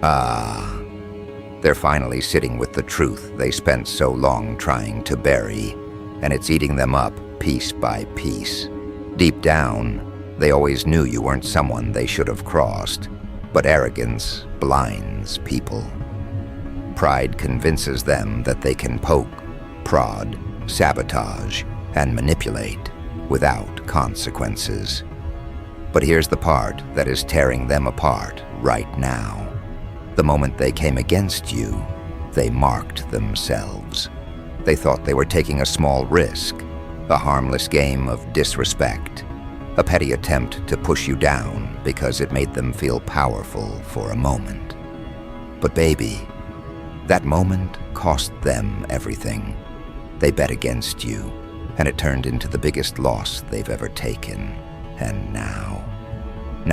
Ah, they're finally sitting with the truth they spent so long trying to bury, and it's eating them up piece by piece. Deep down, they always knew you weren't someone they should have crossed, but arrogance blinds people. Pride convinces them that they can poke, prod, sabotage, and manipulate without consequences. But here's the part that is tearing them apart right now. The moment they came against you, they marked themselves. They thought they were taking a small risk, a harmless game of disrespect, a petty attempt to push you down because it made them feel powerful for a moment. But baby, that moment cost them everything. They bet against you, and it turned into the biggest loss they've ever taken. And now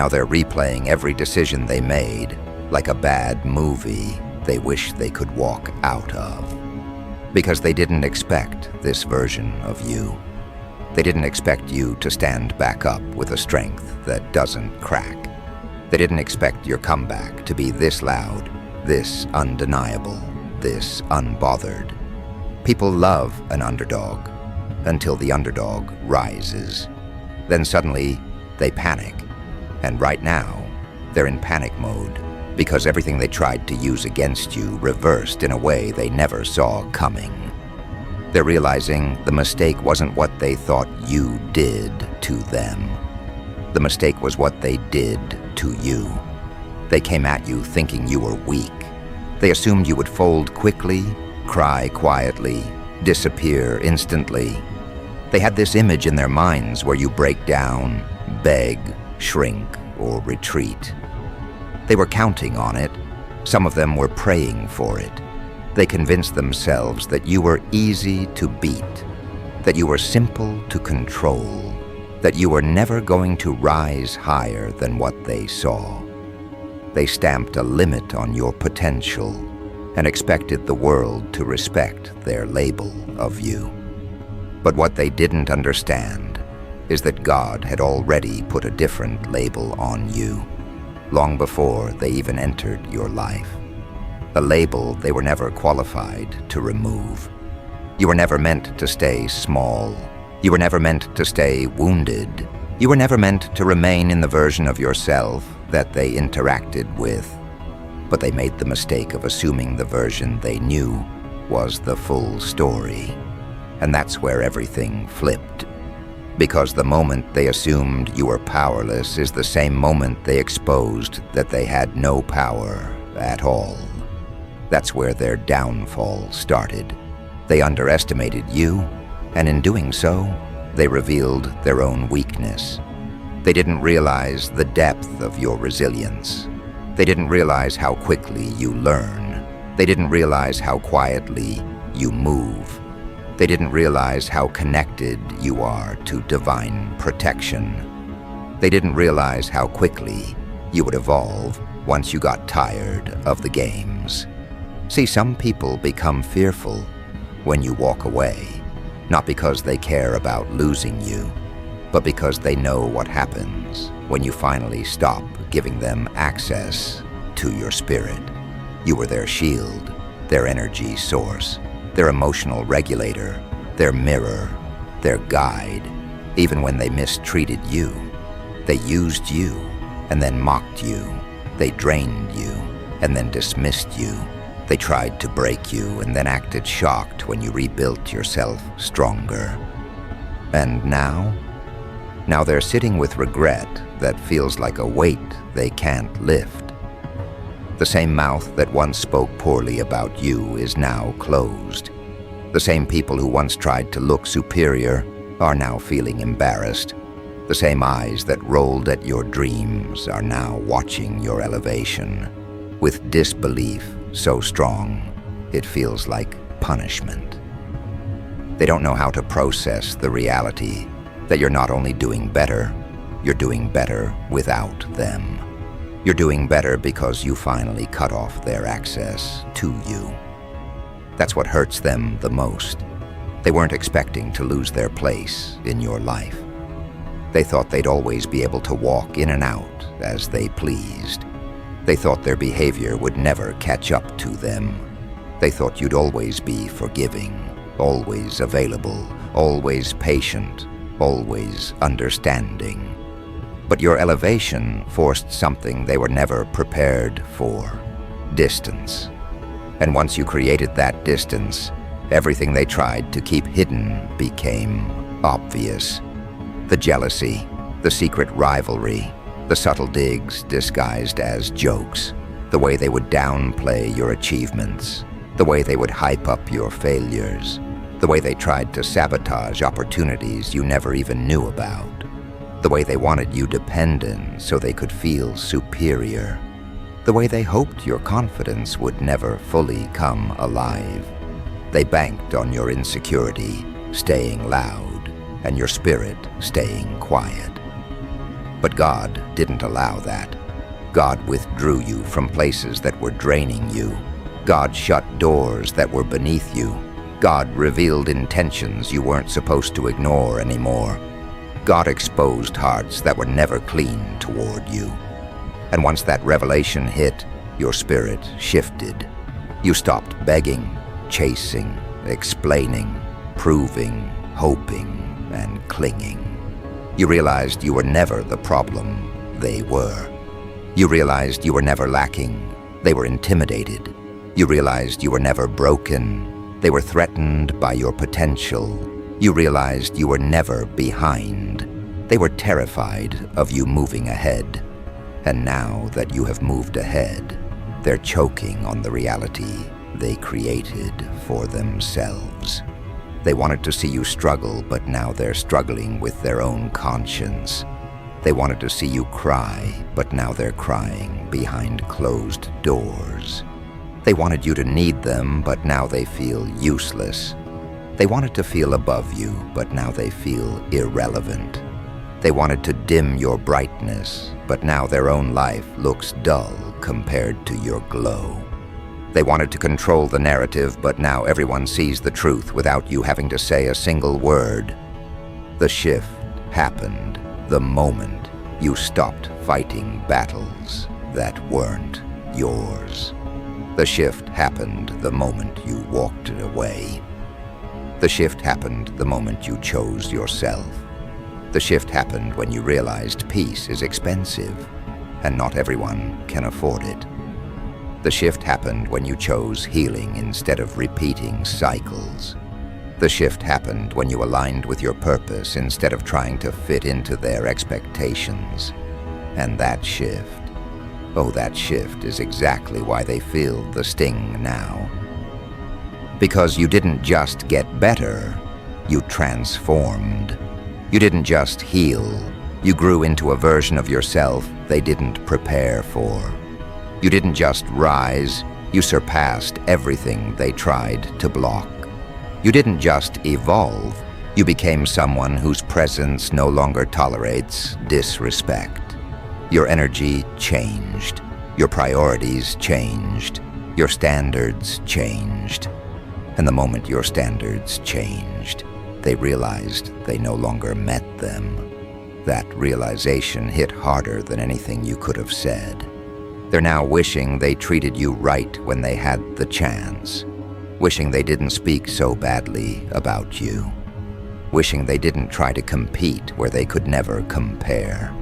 they're replaying every decision they made like a bad movie they wish they could walk out of. Because they didn't expect this version of you. They didn't expect you to stand back up with a strength that doesn't crack. They didn't expect your comeback to be this loud, this undeniable, this unbothered. People love an underdog until the underdog rises. Then suddenly, they panic. And right now, they're in panic mode because everything they tried to use against you reversed in a way they never saw coming. They're realizing the mistake wasn't what they thought you did to them. The mistake was what they did to you. They came at you thinking you were weak. They assumed you would fold quickly, cry quietly, disappear instantly. They had this image in their minds where you break down, beg, shrink, or retreat. They were counting on it. Some of them were praying for it. They convinced themselves that you were easy to beat, that you were simple to control, that you were never going to rise higher than what they saw. They stamped a limit on your potential and expected the world to respect their label of you. But what they didn't understand is that God had already put a different label on you, long before they even entered your life. A label they were never qualified to remove. You were never meant to stay small. You were never meant to stay wounded. You were never meant to remain in the version of yourself that they interacted with. But they made the mistake of assuming the version they knew was the full story. And that's where everything flipped. Because the moment they assumed you were powerless is the same moment they exposed that they had no power at all. That's where their downfall started. They underestimated you, and in doing so, they revealed their own weakness. They didn't realize the depth of your resilience. They didn't realize how quickly you learn. They didn't realize how quietly you move. They didn't realize how connected you are to divine protection. They didn't realize how quickly you would evolve once you got tired of the games. See, some people become fearful when you walk away, not because they care about losing you, but because they know what happens when you finally stop giving them access to your spirit. You were their shield, their energy source, their emotional regulator, their mirror, their guide. Even when they mistreated you, they used you and then mocked you. They drained you and then dismissed you. They tried to break you and then acted shocked when you rebuilt yourself stronger. And now they're sitting with regret that feels like a weight they can't lift. The same mouth that once spoke poorly about you is now closed. The same people who once tried to look superior are now feeling embarrassed. The same eyes that rolled at your dreams are now watching your elevation, with disbelief so strong it feels like punishment. They don't know how to process the reality that you're not only doing better, you're doing better without them. You're doing better because you finally cut off their access to you. That's what hurts them the most. They weren't expecting to lose their place in your life. They thought they'd always be able to walk in and out as they pleased. They thought their behavior would never catch up to them. They thought you'd always be forgiving, always available, always patient, always understanding. But your elevation forced something they were never prepared for: distance. And once you created that distance, everything they tried to keep hidden became obvious. The jealousy, the secret rivalry, the subtle digs disguised as jokes, the way they would downplay your achievements, the way they would hype up your failures, the way they tried to sabotage opportunities you never even knew about, the way they wanted you dependent so they could feel superior, the way they hoped your confidence would never fully come alive. They banked on your insecurity staying loud and your spirit staying quiet. But God didn't allow that. God withdrew you from places that were draining you. God shut doors that were beneath you. God revealed intentions you weren't supposed to ignore anymore. God exposed hearts that were never clean toward you. And once that revelation hit, your spirit shifted. You stopped begging, chasing, explaining, proving, hoping, and clinging. You realized you were never the problem, they were. You realized you were never lacking, they were intimidated. You realized you were never broken, they were threatened by your potential. You realized you were never behind, they were terrified of you moving ahead. And now that you have moved ahead, they're choking on the reality they created for themselves. They wanted to see you struggle, but now they're struggling with their own conscience. They wanted to see you cry, but now they're crying behind closed doors. They wanted you to need them, but now they feel useless. They wanted to feel above you, but now they feel irrelevant. They wanted to dim your brightness, but now their own life looks dull compared to your glow. They wanted to control the narrative, but now everyone sees the truth without you having to say a single word. The shift happened the moment you stopped fighting battles that weren't yours. The shift happened the moment you walked away. The shift happened the moment you chose yourself. The shift happened when you realized peace is expensive, and not everyone can afford it. The shift happened when you chose healing instead of repeating cycles. The shift happened when you aligned with your purpose instead of trying to fit into their expectations. And that shift, oh, that shift is exactly why they feel the sting now. Because you didn't just get better, you transformed. You didn't just heal, you grew into a version of yourself they didn't prepare for. You didn't just rise, you surpassed everything they tried to block. You didn't just evolve, you became someone whose presence no longer tolerates disrespect. Your energy changed, your priorities changed, your standards changed. And the moment your standards changed, they realized they no longer met them. That realization hit harder than anything you could have said. They're now wishing they treated you right when they had the chance, wishing they didn't speak so badly about you, wishing they didn't try to compete where they could never compare,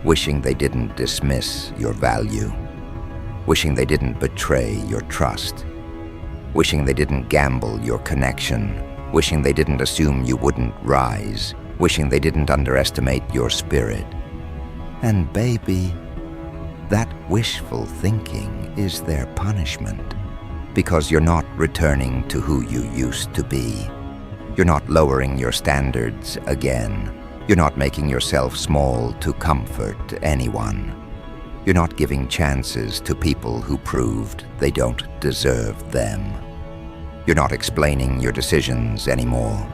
wishing they didn't dismiss your value, wishing they didn't betray your trust, wishing they didn't gamble your connection, wishing they didn't assume you wouldn't rise, wishing they didn't underestimate your spirit. And baby, that wishful thinking is their punishment, because you're not returning to who you used to be. You're not lowering your standards again. You're not making yourself small to comfort anyone. You're not giving chances to people who proved they don't deserve them. You're not explaining your decisions anymore.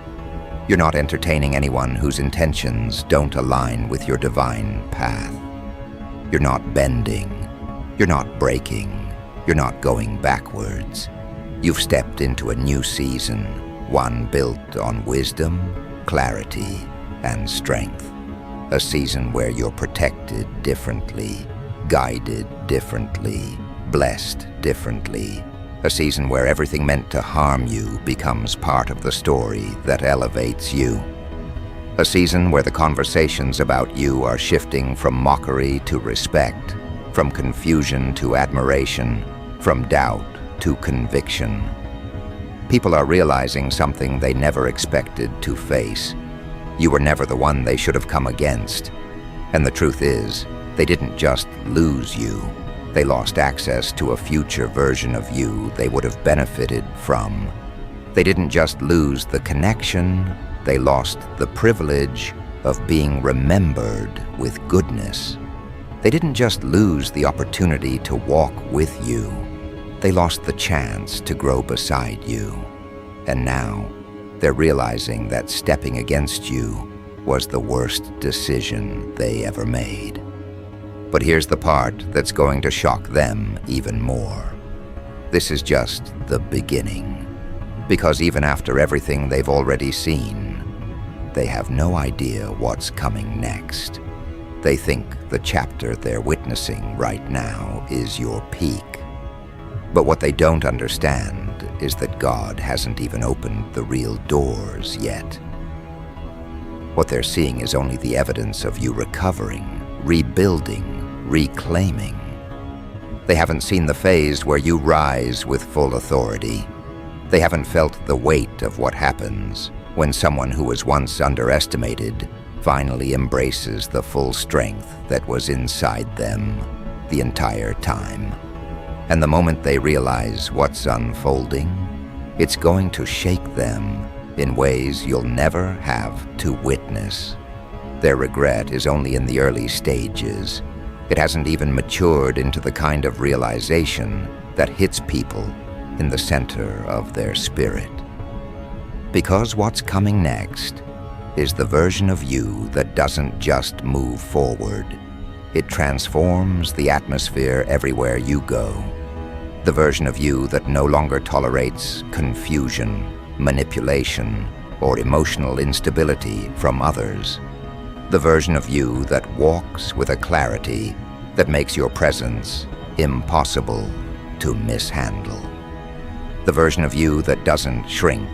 You're not entertaining anyone whose intentions don't align with your divine path. You're not bending. You're not breaking. You're not going backwards. You've stepped into a new season, one built on wisdom, clarity, and strength. A season where you're protected differently, guided differently, blessed differently. A season where everything meant to harm you becomes part of the story that elevates you. A season where the conversations about you are shifting from mockery to respect, from confusion to admiration, from doubt to conviction. People are realizing something they never expected to face. You were never the one they should have come against. And the truth is, they didn't just lose you. They lost access to a future version of you they would have benefited from. They didn't just lose the connection, they lost the privilege of being remembered with goodness. They didn't just lose the opportunity to walk with you, they lost the chance to grow beside you. And now, they're realizing that stepping against you was the worst decision they ever made. But here's the part that's going to shock them even more. This is just the beginning. Because even after everything they've already seen, they have no idea what's coming next. They think the chapter they're witnessing right now is your peak. But what they don't understand is that God hasn't even opened the real doors yet. What they're seeing is only the evidence of you recovering, rebuilding, reclaiming. They haven't seen the phase where you rise with full authority. They haven't felt the weight of what happens when someone who was once underestimated finally embraces the full strength that was inside them the entire time. And the moment they realize what's unfolding, it's going to shake them in ways you'll never have to witness. Their regret is only in the early stages. It hasn't even matured into the kind of realization that hits people in the center of their spirit. Because what's coming next is the version of you that doesn't just move forward. It transforms the atmosphere everywhere you go. The version of you that no longer tolerates confusion, manipulation, or emotional instability from others. The version of you that walks with a clarity that makes your presence impossible to mishandle. The version of you that doesn't shrink,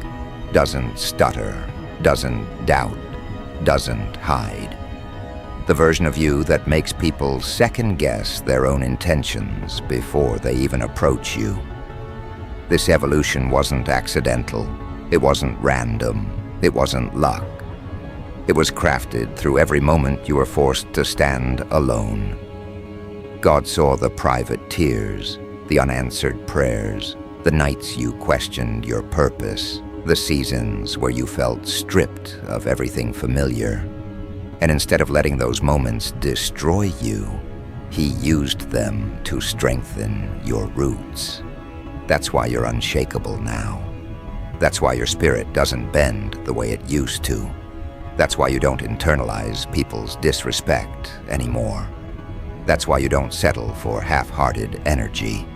doesn't stutter, doesn't doubt, doesn't hide. The version of you that makes people second-guess their own intentions before they even approach you. This evolution wasn't accidental, it wasn't random, it wasn't luck. It was crafted through every moment you were forced to stand alone. God saw the private tears, the unanswered prayers, the nights you questioned your purpose, the seasons where you felt stripped of everything familiar. And instead of letting those moments destroy you, He used them to strengthen your roots. That's why you're unshakable now. That's why your spirit doesn't bend the way it used to. That's why you don't internalize people's disrespect anymore. That's why you don't settle for half-hearted energy.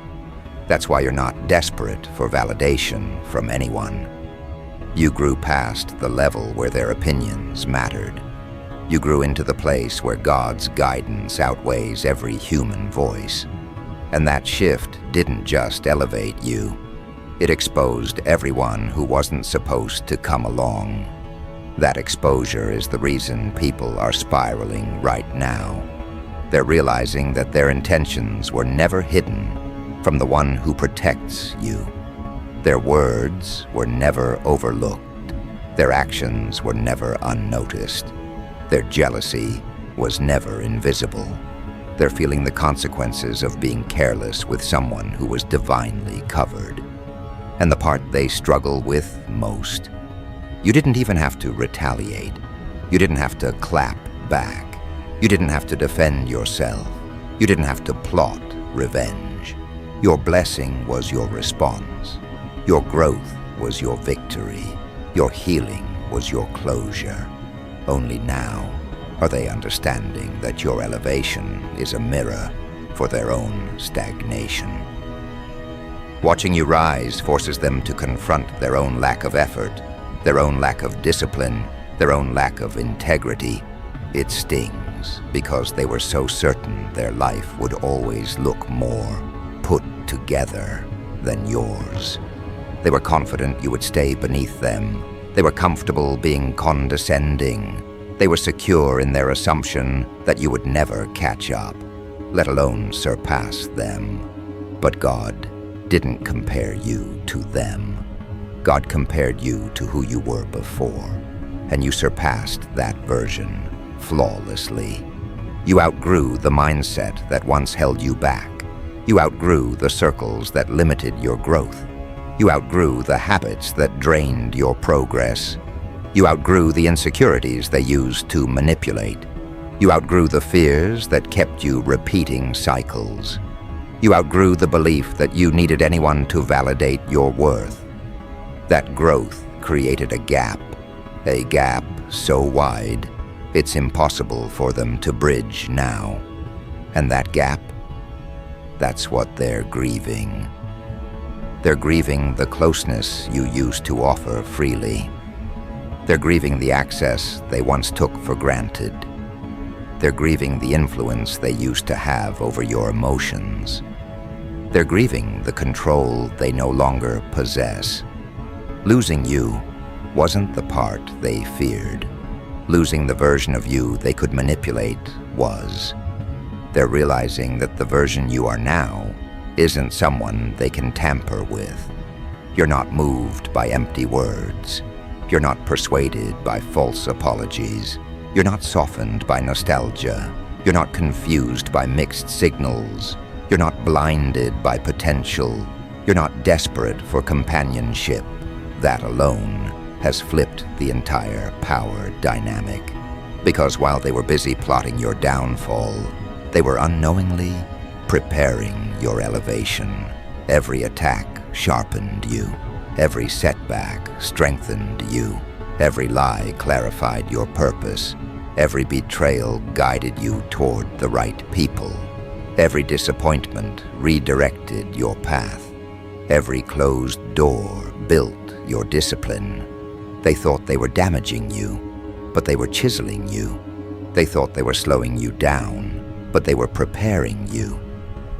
That's why you're not desperate for validation from anyone. You grew past the level where their opinions mattered. You grew into the place where God's guidance outweighs every human voice. And that shift didn't just elevate you. It exposed everyone who wasn't supposed to come along. That exposure is the reason people are spiraling right now. They're realizing that their intentions were never hidden from the one who protects you. Their words were never overlooked. Their actions were never unnoticed. Their jealousy was never invisible. They're feeling the consequences of being careless with someone who was divinely covered. And the part they struggle with most, you didn't even have to retaliate. You didn't have to clap back. You didn't have to defend yourself. You didn't have to plot revenge. Your blessing was your response. Your growth was your victory. Your healing was your closure. Only now are they understanding that your elevation is a mirror for their own stagnation. Watching you rise forces them to confront their own lack of effort, their own lack of discipline, their own lack of integrity. It stings. things because they were so certain their life would always look more put together than yours. They were confident you would stay beneath them. They were comfortable being condescending. They were secure in their assumption that you would never catch up, let alone surpass them. But God didn't compare you to them. God compared you to who you were before, and you surpassed that version flawlessly. You outgrew the mindset that once held you back. You outgrew the circles that limited your growth. You outgrew the habits that drained your progress. You outgrew the insecurities they used to manipulate. You outgrew the fears that kept you repeating cycles. You outgrew the belief that you needed anyone to validate your worth. That growth created a gap so wide, it's impossible for them to bridge now. And that gap, that's what they're grieving. They're grieving the closeness you used to offer freely. They're grieving the access they once took for granted. They're grieving the influence they used to have over your emotions. They're grieving the control they no longer possess. Losing you wasn't the part they feared. Losing the version of you they could manipulate was. They're realizing that the version you are now isn't someone they can tamper with. You're not moved by empty words. You're not persuaded by false apologies. You're not softened by nostalgia. You're not confused by mixed signals. You're not blinded by potential. You're not desperate for companionship. That alone has flipped the entire power dynamic. Because while they were busy plotting your downfall, they were unknowingly preparing your elevation. Every attack sharpened you. Every setback strengthened you. Every lie clarified your purpose. Every betrayal guided you toward the right people. Every disappointment redirected your path. Every closed door built your discipline. They thought they were damaging you, but they were chiseling you. They thought they were slowing you down, but they were preparing you.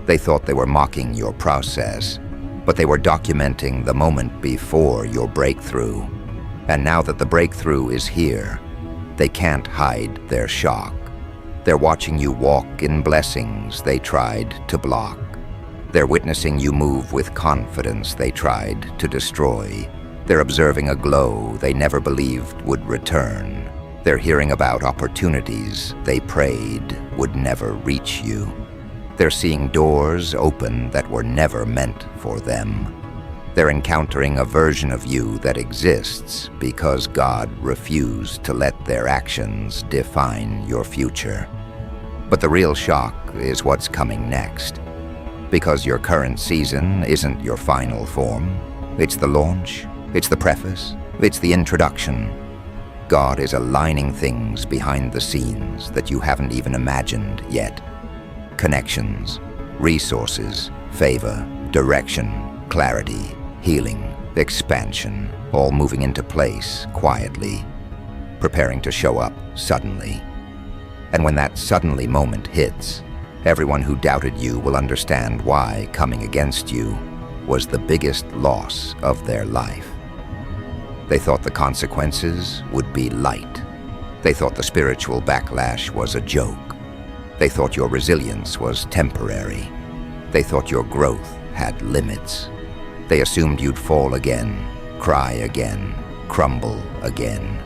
They thought they were mocking your process, but they were documenting the moment before your breakthrough. And now that the breakthrough is here, they can't hide their shock. They're watching you walk in blessings they tried to block. They're witnessing you move with confidence they tried to destroy. They're observing a glow they never believed would return. They're hearing about opportunities they prayed would never reach you. They're seeing doors open that were never meant for them. They're encountering a version of you that exists because God refused to let their actions define your future. But the real shock is what's coming next. Because your current season isn't your final form. It's the launch, it's the preface, it's the introduction. God is aligning things behind the scenes that you haven't even imagined yet. Connections, resources, favor, direction, clarity, healing, expansion, all moving into place quietly, preparing to show up suddenly. And when that suddenly moment hits, everyone who doubted you will understand why coming against you was the biggest loss of their life. They thought the consequences would be light. They thought the spiritual backlash was a joke. They thought your resilience was temporary. They thought your growth had limits. They assumed you'd fall again, cry again, crumble again.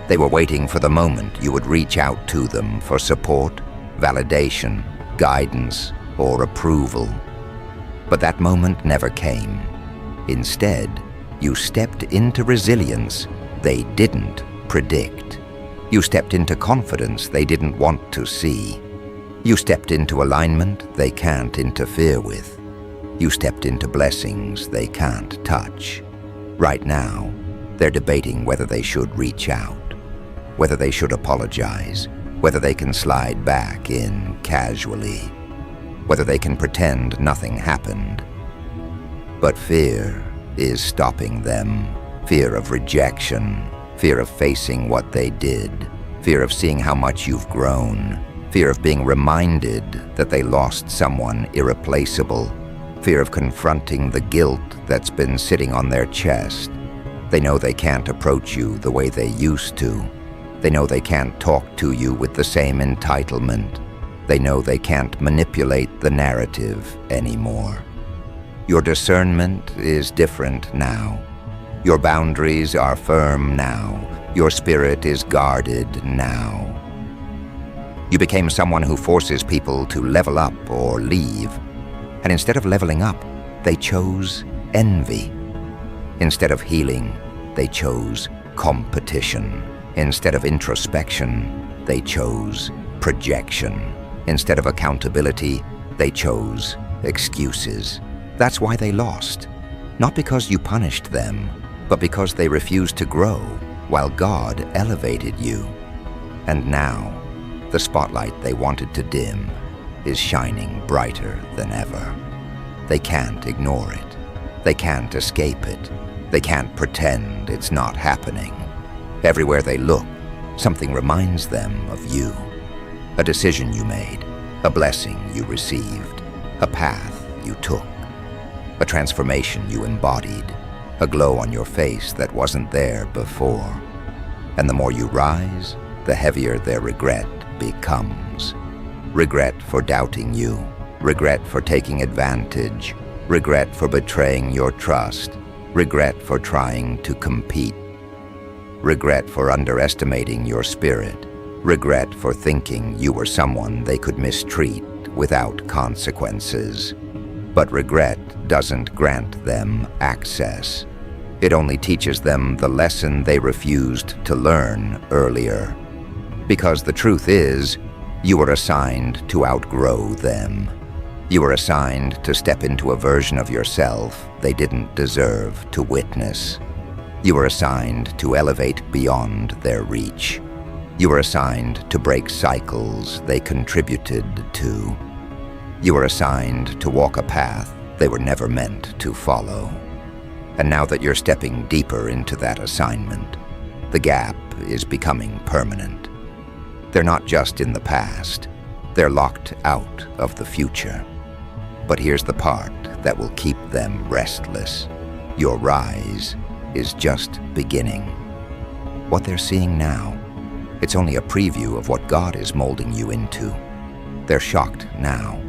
They were waiting for the moment you would reach out to them for support, validation, guidance, or approval. But that moment never came. Instead, you stepped into resilience they didn't predict. You stepped into confidence they didn't want to see. You stepped into alignment they can't interfere with. You stepped into blessings they can't touch. Right now, they're debating whether they should reach out, whether they should apologize, whether they can slide back in casually, whether they can pretend nothing happened. But fear is stopping them. Fear of rejection, fear of facing what they did, fear of seeing how much you've grown, fear of being reminded that they lost someone irreplaceable, fear of confronting the guilt that's been sitting on their chest. They know they can't approach you the way they used to. They know they can't talk to you with the same entitlement. They know they can't manipulate the narrative anymore. Your discernment is different now. Your boundaries are firm now. Your spirit is guarded now. You became someone who forces people to level up or leave. And instead of leveling up, they chose envy. Instead of healing, they chose competition. Instead of introspection, they chose projection. Instead of accountability, they chose excuses. That's why they lost. Not because you punished them, but because they refused to grow while God elevated you. And now, the spotlight they wanted to dim is shining brighter than ever. They can't ignore it. They can't escape it. They can't pretend it's not happening. Everywhere they look, something reminds them of you. A decision you made, a blessing you received, a path you took, a transformation you embodied, a glow on your face that wasn't there before. And the more you rise, the heavier their regret becomes. Regret for doubting you, regret for taking advantage, regret for betraying your trust, regret for trying to compete, regret for underestimating your spirit, regret for thinking you were someone they could mistreat without consequences. But regret doesn't grant them access. It only teaches them the lesson they refused to learn earlier. Because the truth is, you were assigned to outgrow them. You were assigned to step into a version of yourself they didn't deserve to witness. You were assigned to elevate beyond their reach. You were assigned to break cycles they contributed to. You were assigned to walk a path they were never meant to follow. And now that you're stepping deeper into that assignment, the gap is becoming permanent. They're not just in the past, they're locked out of the future. But here's the part that will keep them restless. Your rise is just beginning. What they're seeing now, it's only a preview of what God is molding you into. They're shocked now,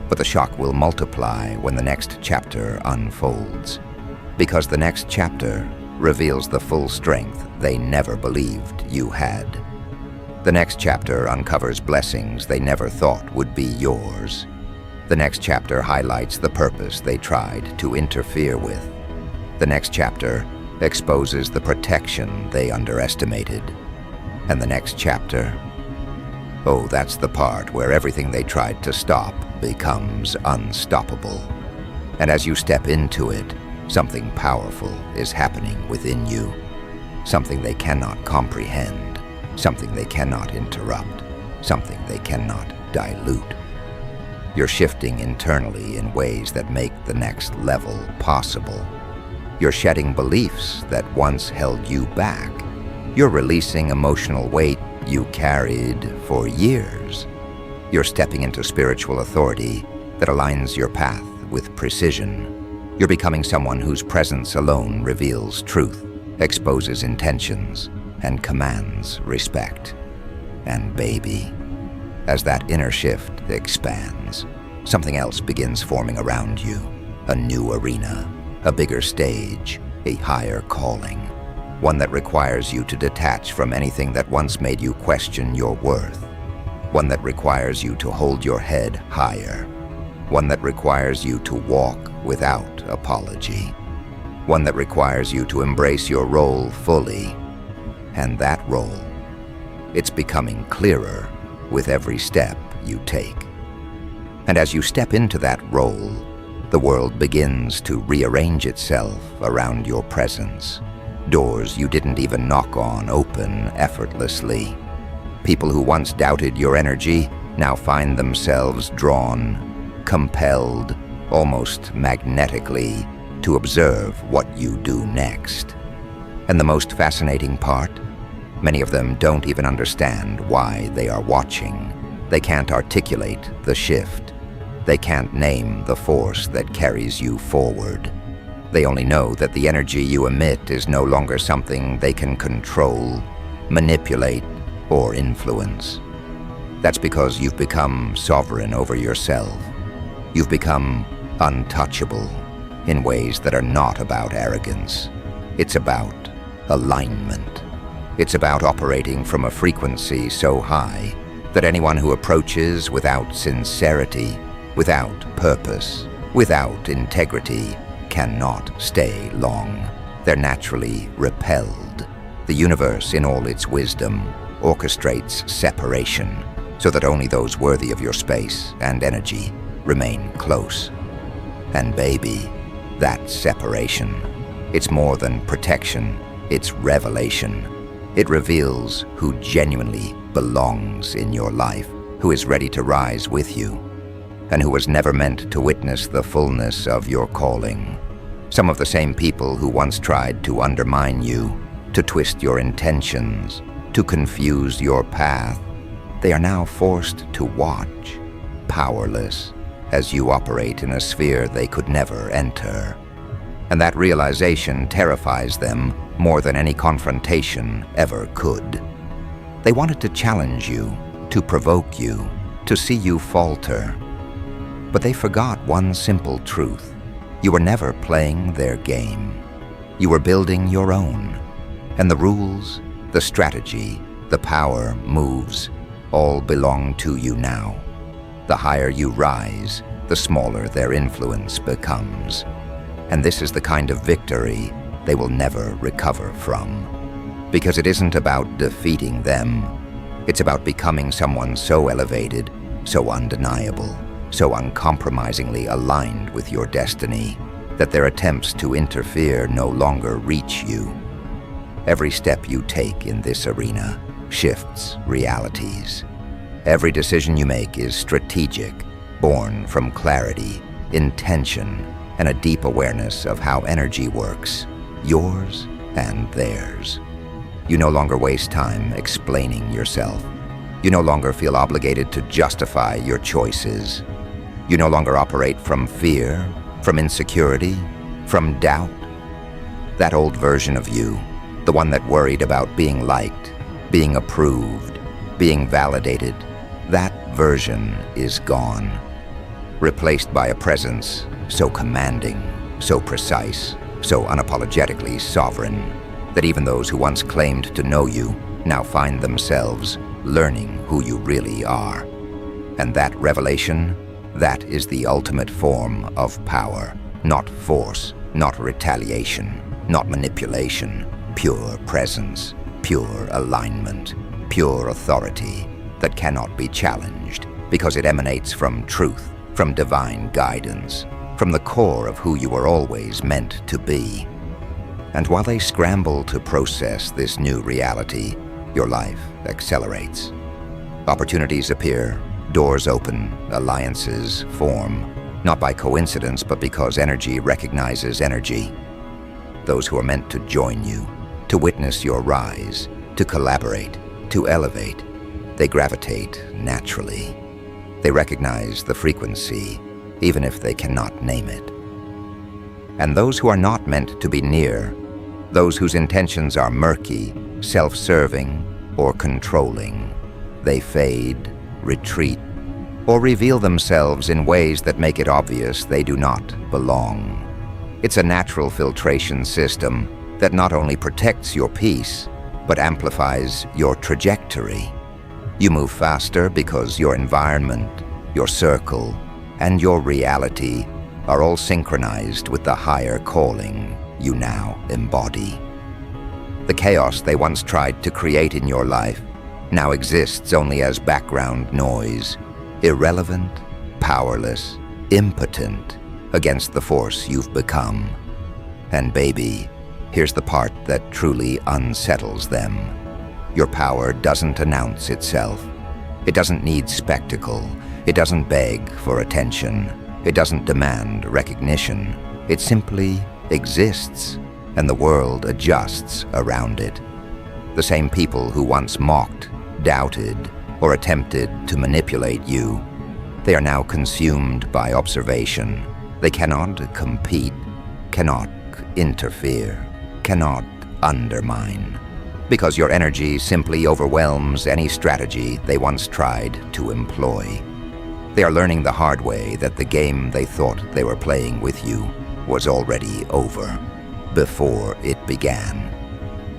but the shock will multiply when the next chapter unfolds. Because the next chapter reveals the full strength they never believed you had. The next chapter uncovers blessings they never thought would be yours. The next chapter highlights the purpose they tried to interfere with. The next chapter exposes the protection they underestimated. And the next chapter, oh, that's the part where everything they tried to stop becomes unstoppable. And as you step into it, something powerful is happening within you. Something they cannot comprehend. Something they cannot interrupt. Something they cannot dilute. You're shifting internally in ways that make the next level possible. You're shedding beliefs that once held you back. You're releasing emotional weight you carried for years. You're stepping into spiritual authority that aligns your path with precision. You're becoming someone whose presence alone reveals truth, exposes intentions, and commands respect. And baby, as that inner shift expands, something else begins forming around you. A new arena, a bigger stage, a higher calling. One that requires you to detach from anything that once made you question your worth. One that requires you to hold your head higher. One that requires you to walk without apology. One that requires you to embrace your role fully. And that role, it's becoming clearer with every step you take. And as you step into that role, the world begins to rearrange itself around your presence. Doors you didn't even knock on open effortlessly. People who once doubted your energy now find themselves drawn, compelled, almost magnetically, to observe what you do next. And the most fascinating part? Many of them don't even understand why they are watching. They can't articulate the shift. They can't name the force that carries you forward. They only know that the energy you emit is no longer something they can control, manipulate, or influence. That's because you've become sovereign over yourself. You've become untouchable in ways that are not about arrogance. It's about alignment. It's about operating from a frequency so high that anyone who approaches without sincerity, without purpose, without integrity, cannot stay long. They're naturally repelled. The universe, in all its wisdom, orchestrates separation so that only those worthy of your space and energy remain close. And baby, that separation, it's more than protection, it's revelation. It reveals who genuinely belongs in your life, who is ready to rise with you, and who was never meant to witness the fullness of your calling. Some of the same people who once tried to undermine you, to twist your intentions, to confuse your path, they are now forced to watch, powerless, as you operate in a sphere they could never enter. And that realization terrifies them more than any confrontation ever could. They wanted to challenge you, to provoke you, to see you falter. But they forgot one simple truth. You were never playing their game. You were building your own. And the rules, the strategy, the power, moves, all belong to you now. The higher you rise, the smaller their influence becomes. And this is the kind of victory they will never recover from. Because it isn't about defeating them. It's about becoming someone so elevated, so undeniable, so uncompromisingly aligned with your destiny, that their attempts to interfere no longer reach you. Every step you take in this arena shifts realities. Every decision you make is strategic, born from clarity, intention, and a deep awareness of how energy works, yours and theirs. You no longer waste time explaining yourself. You no longer feel obligated to justify your choices. You no longer operate from fear, from insecurity, from doubt. That old version of you, the one that worried about being liked, being approved, being validated, that version is gone, replaced by a presence so commanding, so precise, so unapologetically sovereign, that even those who once claimed to know you now find themselves learning who you really are. And that revelation, that is the ultimate form of power, not force, not retaliation, not manipulation, pure presence, pure alignment, pure authority that cannot be challenged because it emanates from truth, from divine guidance, from the core of who you were always meant to be. And while they scramble to process this new reality, your life accelerates. Opportunities appear, doors open, alliances form, not by coincidence, but because energy recognizes energy. Those who are meant to join you, to witness your rise, to collaborate, to elevate, they gravitate naturally. They recognize the frequency, even if they cannot name it. And those who are not meant to be near, those whose intentions are murky, self-serving, or controlling, they fade, retreat, or reveal themselves in ways that make it obvious they do not belong. It's a natural filtration system that not only protects your peace, but amplifies your trajectory. You move faster because your environment, your circle, and your reality are all synchronized with the higher calling you now embody. The chaos they once tried to create in your life now exists only as background noise, irrelevant, powerless, impotent against the force you've become. And baby, here's the part that truly unsettles them. Your power doesn't announce itself. It doesn't need spectacle. It doesn't beg for attention. It doesn't demand recognition. It simply exists, and the world adjusts around it. The same people who once mocked, doubted, or attempted to manipulate you, they are now consumed by observation. They cannot compete, cannot interfere, cannot undermine, because your energy simply overwhelms any strategy they once tried to employ. They are learning the hard way that the game they thought they were playing with you was already over, before it began.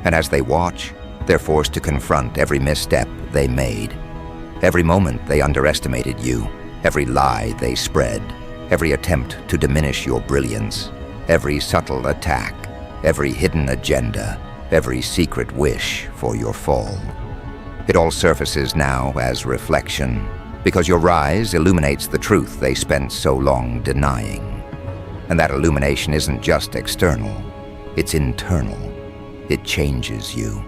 And as they watch, they're forced to confront every misstep they made, every moment they underestimated you, every lie they spread, every attempt to diminish your brilliance, every subtle attack, every hidden agenda, every secret wish for your fall. It all surfaces now as reflection, because your rise illuminates the truth they spent so long denying. And that illumination isn't just external, it's internal. It changes you.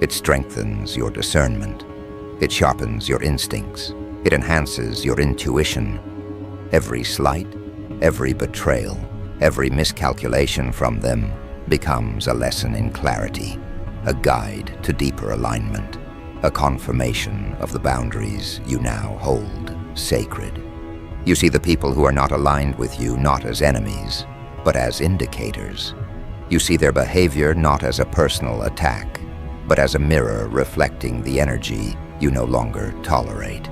It strengthens your discernment. It sharpens your instincts. It enhances your intuition. Every slight, every betrayal, every miscalculation from them becomes a lesson in clarity, a guide to deeper alignment, a confirmation of the boundaries you now hold sacred. You see the people who are not aligned with you not as enemies, but as indicators. You see their behavior not as a personal attack, but as a mirror reflecting the energy you no longer tolerate.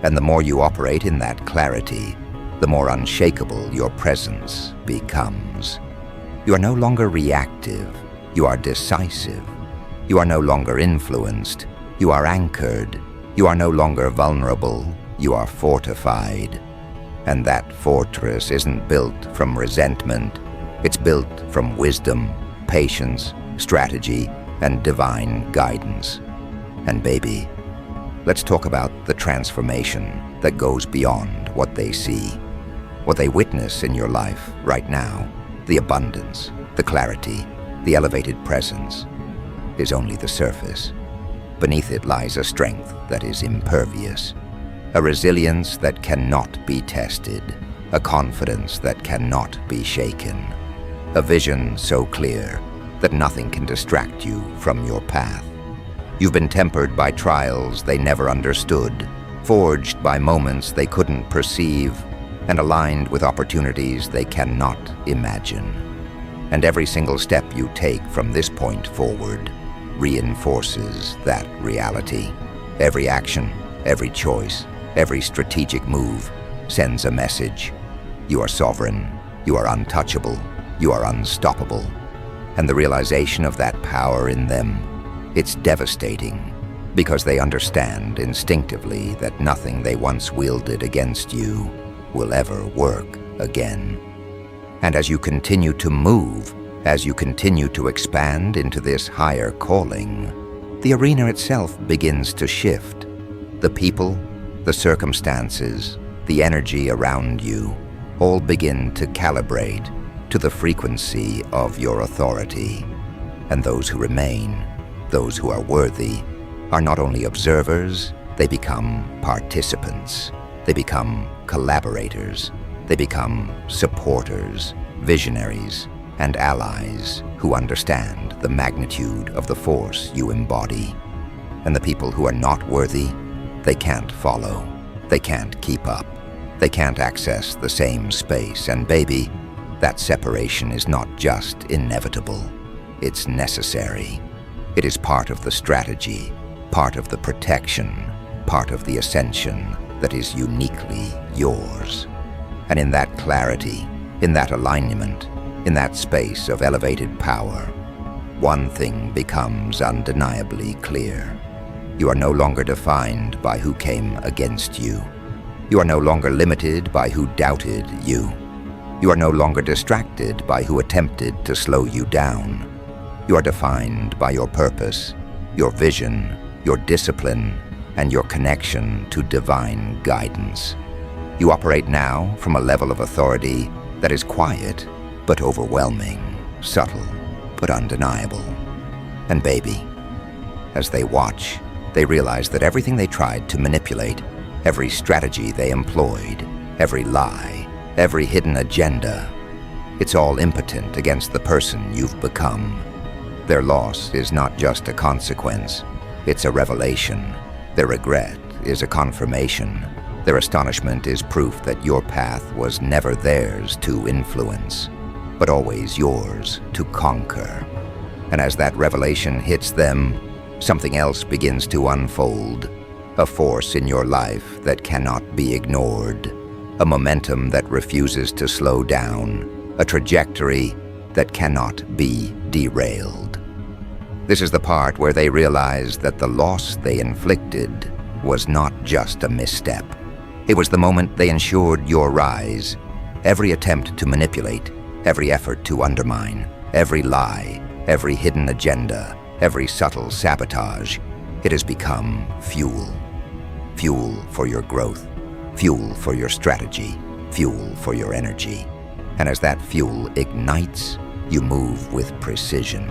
And the more you operate in that clarity, the more unshakable your presence becomes. You are no longer reactive, you are decisive. You are no longer influenced, you are anchored. You are no longer vulnerable, you are fortified. And that fortress isn't built from resentment, it's built from wisdom, patience, strategy, and divine guidance. And baby, let's talk about the transformation that goes beyond what they see. What they witness in your life right now, the abundance, the clarity, the elevated presence, is only the surface. Beneath it lies a strength that is impervious, a resilience that cannot be tested, a confidence that cannot be shaken, a vision so clear that nothing can distract you from your path. You've been tempered by trials they never understood, forged by moments they couldn't perceive, and aligned with opportunities they cannot imagine. And every single step you take from this point forward reinforces that reality. Every action, every choice, every strategic move sends a message. You are sovereign, you are untouchable, you are unstoppable. And the realization of that power in them, it's devastating, because they understand instinctively that nothing they once wielded against you will ever work again. And as you continue to move, as you continue to expand into this higher calling, the arena itself begins to shift. The people, the circumstances, the energy around you, all begin to calibrate to the frequency of your authority. And those who remain, those who are worthy, are not only observers, they become participants. They become collaborators. They become supporters, visionaries, and allies who understand the magnitude of the force you embody. And the people who are not worthy, they can't follow. They can't keep up. They can't access the same space. And baby, that separation is not just inevitable. It's necessary. It is part of the strategy, part of the protection, part of the ascension that is uniquely yours. And in that clarity, in that alignment, in that space of elevated power, one thing becomes undeniably clear. You are no longer defined by who came against you. You are no longer limited by who doubted you. You are no longer distracted by who attempted to slow you down. You are defined by your purpose, your vision, your discipline, and your connection to divine guidance. You operate now from a level of authority that is quiet but overwhelming, subtle but undeniable. And baby, as they watch, they realize that everything they tried to manipulate, every strategy they employed, every lie, every hidden agenda, it's all impotent against the person you've become. Their loss is not just a consequence, it's a revelation. Their regret is a confirmation. Their astonishment is proof that your path was never theirs to influence, but always yours to conquer. And as that revelation hits them, something else begins to unfold. A force in your life that cannot be ignored. A momentum that refuses to slow down. A trajectory that cannot be derailed. This is the part where they realize that the loss they inflicted was not just a misstep. It was the moment they ensured your rise. Every attempt to manipulate, every effort to undermine, every lie, every hidden agenda, every subtle sabotage, it has become fuel. Fuel for your growth, fuel for your strategy, fuel for your energy. And as that fuel ignites, you move with precision.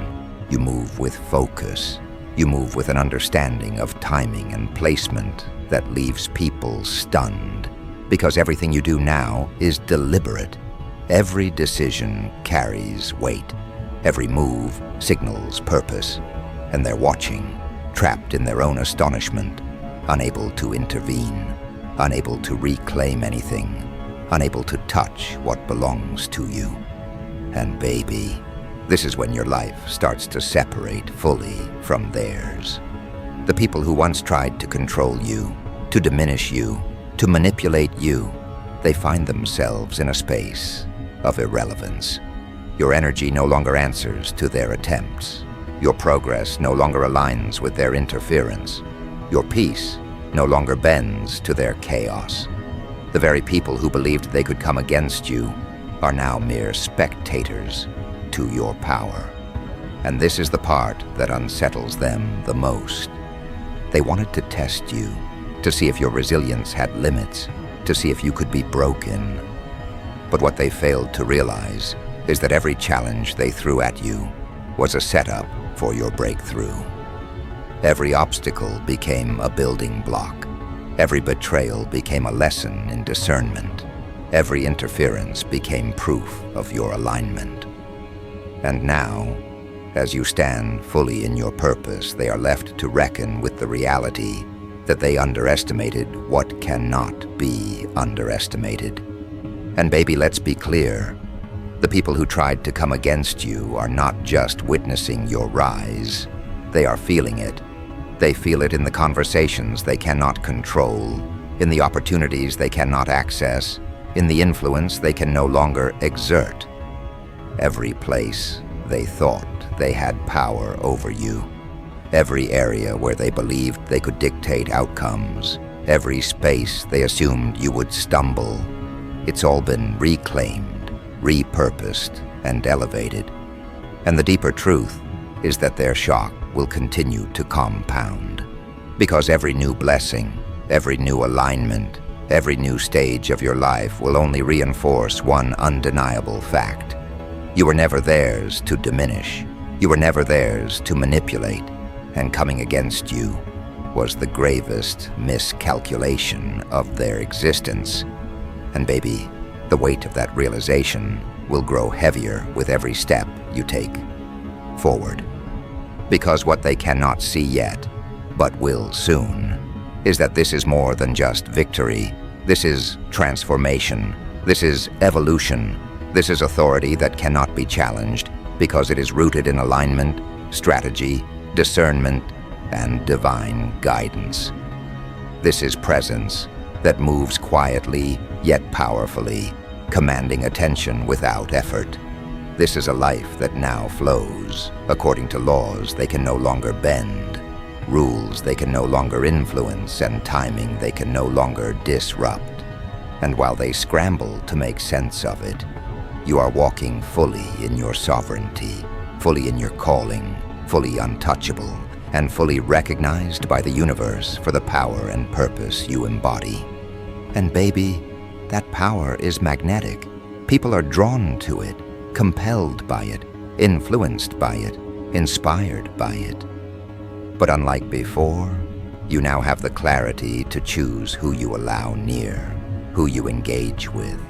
You move with focus. You move with an understanding of timing and placement that leaves people stunned. Because everything you do now is deliberate. Every decision carries weight. Every move signals purpose. And they're watching, trapped in their own astonishment, unable to intervene, unable to reclaim anything, unable to touch what belongs to you. And baby, this is when your life starts to separate fully from theirs. The people who once tried to control you, to diminish you, to manipulate you, they find themselves in a space of irrelevance. Your energy no longer answers to their attempts. Your progress no longer aligns with their interference. Your peace no longer bends to their chaos. The very people who believed they could come against you are now mere spectators to your power. And this is the part that unsettles them the most. They wanted to test you, to see if your resilience had limits, to see if you could be broken. But what they failed to realize is that every challenge they threw at you was a setup for your breakthrough. Every obstacle became a building block. Every betrayal became a lesson in discernment. Every interference became proof of your alignment. And now, as you stand fully in your purpose, they are left to reckon with the reality that they underestimated what cannot be underestimated. And baby, let's be clear. The people who tried to come against you are not just witnessing your rise. They are feeling it. They feel it in the conversations they cannot control, in the opportunities they cannot access, in the influence they can no longer exert. Every place they thought they had power over you. Every area where they believed they could dictate outcomes. Every space they assumed you would stumble. It's all been reclaimed, repurposed, and elevated. And the deeper truth is that their shock will continue to compound. Because every new blessing, every new alignment, every new stage of your life will only reinforce one undeniable fact. You were never theirs to diminish. You were never theirs to manipulate. And coming against you was the gravest miscalculation of their existence. And baby, the weight of that realization will grow heavier with every step you take forward. Because what they cannot see yet, but will soon, is that this is more than just victory. This is transformation. This is evolution. This is authority that cannot be challenged because it is rooted in alignment, strategy, discernment, and divine guidance. This is presence that moves quietly yet powerfully, commanding attention without effort. This is a life that now flows according to laws they can no longer bend, rules they can no longer influence, and timing they can no longer disrupt. And while they scramble to make sense of it, you are walking fully in your sovereignty, fully in your calling, fully untouchable, and fully recognized by the universe for the power and purpose you embody. And baby, that power is magnetic. People are drawn to it, compelled by it, influenced by it, inspired by it. But unlike before, you now have the clarity to choose who you allow near, who you engage with,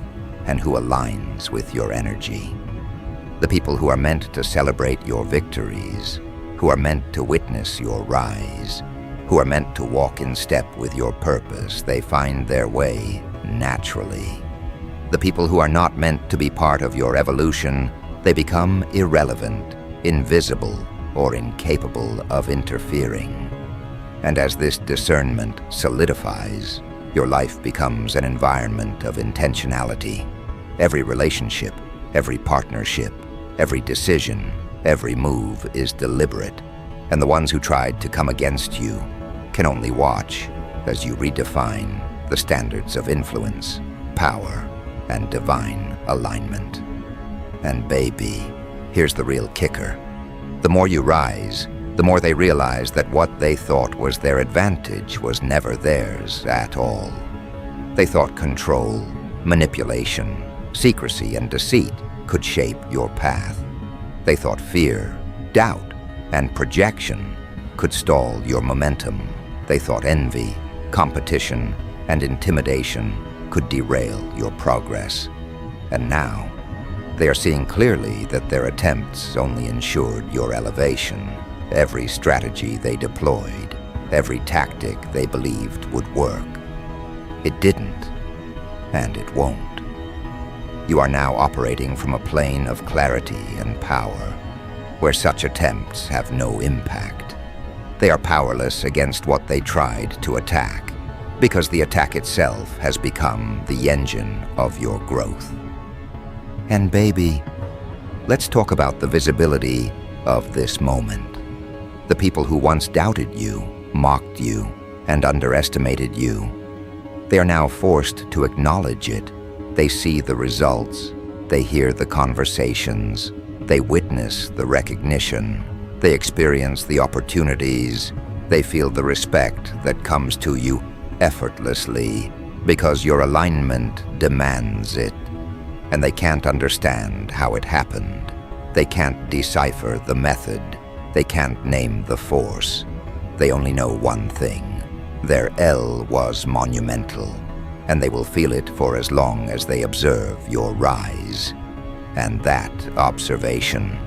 and who aligns with your energy. The people who are meant to celebrate your victories, who are meant to witness your rise, who are meant to walk in step with your purpose, they find their way naturally. The people who are not meant to be part of your evolution, they become irrelevant, invisible, or incapable of interfering. And as this discernment solidifies, your life becomes an environment of intentionality. Every relationship, every partnership, every decision, every move is deliberate, and the ones who tried to come against you can only watch as you redefine the standards of influence, power, and divine alignment. And baby, here's the real kicker. The more you rise, the more they realize that what they thought was their advantage was never theirs at all. They thought control, manipulation, secrecy, and deceit could shape your path. They thought fear, doubt, and projection could stall your momentum. They thought envy, competition, and intimidation could derail your progress. And now, they are seeing clearly that their attempts only ensured your elevation. Every strategy they deployed, every tactic they believed would work, it didn't, and it won't. You are now operating from a plane of clarity and power, where such attempts have no impact. They are powerless against what they tried to attack, because the attack itself has become the engine of your growth. And baby, let's talk about the visibility of this moment. The people who once doubted you, mocked you, and underestimated you, they are now forced to acknowledge it. They see the results, they hear the conversations, they witness the recognition, they experience the opportunities, they feel the respect that comes to you effortlessly because your alignment demands it. And they can't understand how it happened. They can't decipher the method. They can't name the force. They only know one thing. Their L was monumental, and they will feel it for as long as they observe your rise. And that observation,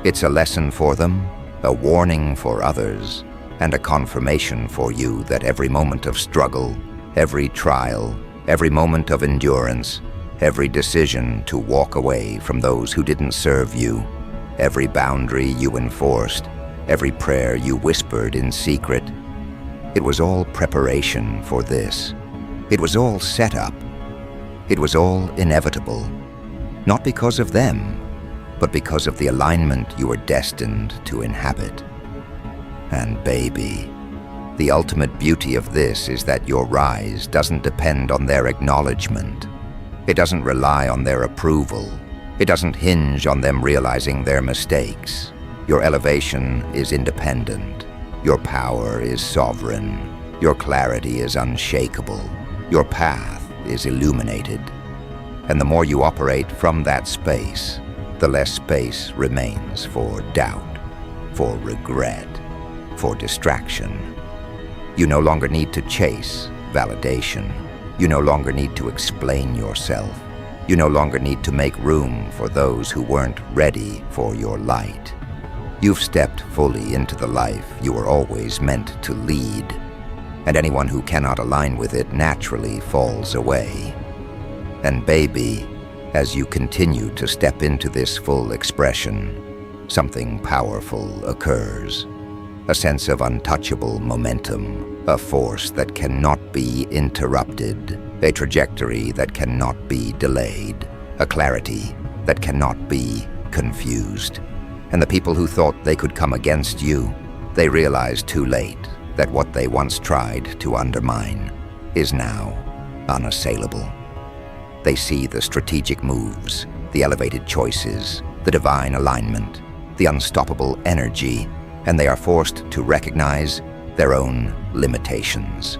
it's a lesson for them, a warning for others, and a confirmation for you that every moment of struggle, every trial, every moment of endurance, every decision to walk away from those who didn't serve you, every boundary you enforced, every prayer you whispered in secret, it was all preparation for this. It was all set up. It was all inevitable, not because of them, but because of the alignment you were destined to inhabit. And baby, the ultimate beauty of this is that your rise doesn't depend on their acknowledgement. It doesn't rely on their approval. It doesn't hinge on them realizing their mistakes. Your elevation is independent. Your power is sovereign. Your clarity is unshakable. Your path is illuminated. And the more you operate from that space, the less space remains for doubt, for regret, for distraction. You no longer need to chase validation. You no longer need to explain yourself. You no longer need to make room for those who weren't ready for your light. You've stepped fully into the life you were always meant to lead, and anyone who cannot align with it naturally falls away. And baby, as you continue to step into this full expression, something powerful occurs. A sense of untouchable momentum, a force that cannot be interrupted, a trajectory that cannot be delayed, a clarity that cannot be confused. And the people who thought they could come against you, they realize too late that what they once tried to undermine is now unassailable. They see the strategic moves, the elevated choices, the divine alignment, the unstoppable energy, and they are forced to recognize their own limitations.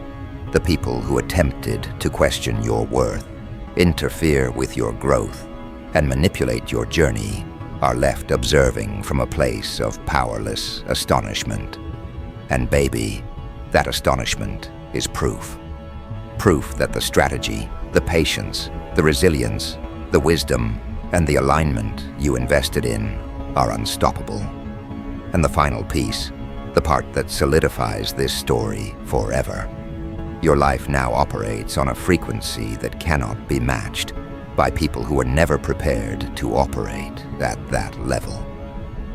The people who attempted to question your worth, interfere with your growth, and manipulate your journey are left observing from a place of powerless astonishment. And baby, that astonishment is proof. Proof that the strategy, the patience, the resilience, the wisdom, and the alignment you invested in are unstoppable. And the final piece, the part that solidifies this story forever. Your life now operates on a frequency that cannot be matched by people who were never prepared to operate at that level.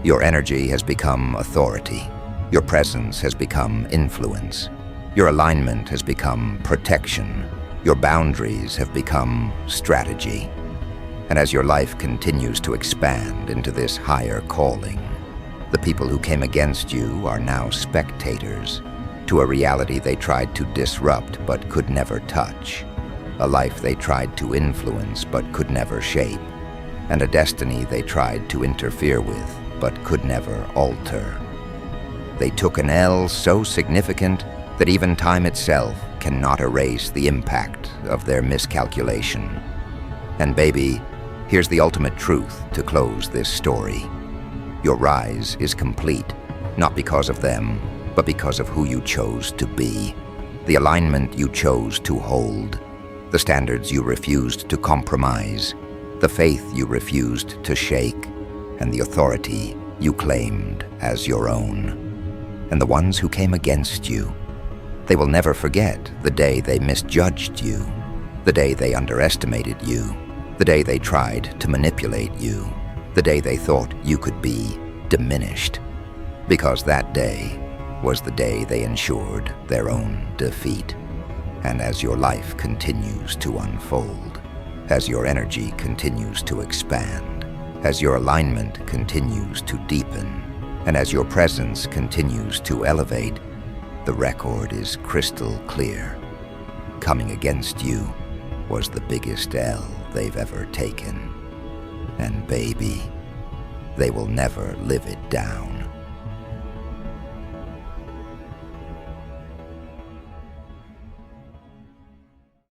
Your energy has become authority. Your presence has become influence. Your alignment has become protection. Your boundaries have become strategy. And as your life continues to expand into this higher calling, the people who came against you are now spectators to a reality they tried to disrupt but could never touch, a life they tried to influence but could never shape, and a destiny they tried to interfere with but could never alter. They took an L so significant that even time itself cannot erase the impact of their miscalculation. And baby, here's the ultimate truth to close this story. Your rise is complete, not because of them, but because of who you chose to be, the alignment you chose to hold, the standards you refused to compromise, the faith you refused to shake, and the authority you claimed as your own. And the ones who came against you, they will never forget the day they misjudged you, the day they underestimated you, the day they tried to manipulate you, the day they thought you could be diminished, because that day was the day they ensured their own defeat. And as your life continues to unfold, as your energy continues to expand, as your alignment continues to deepen, and as your presence continues to elevate, the record is crystal clear. Coming against you was the biggest L they've ever taken. And baby, they will never live it down.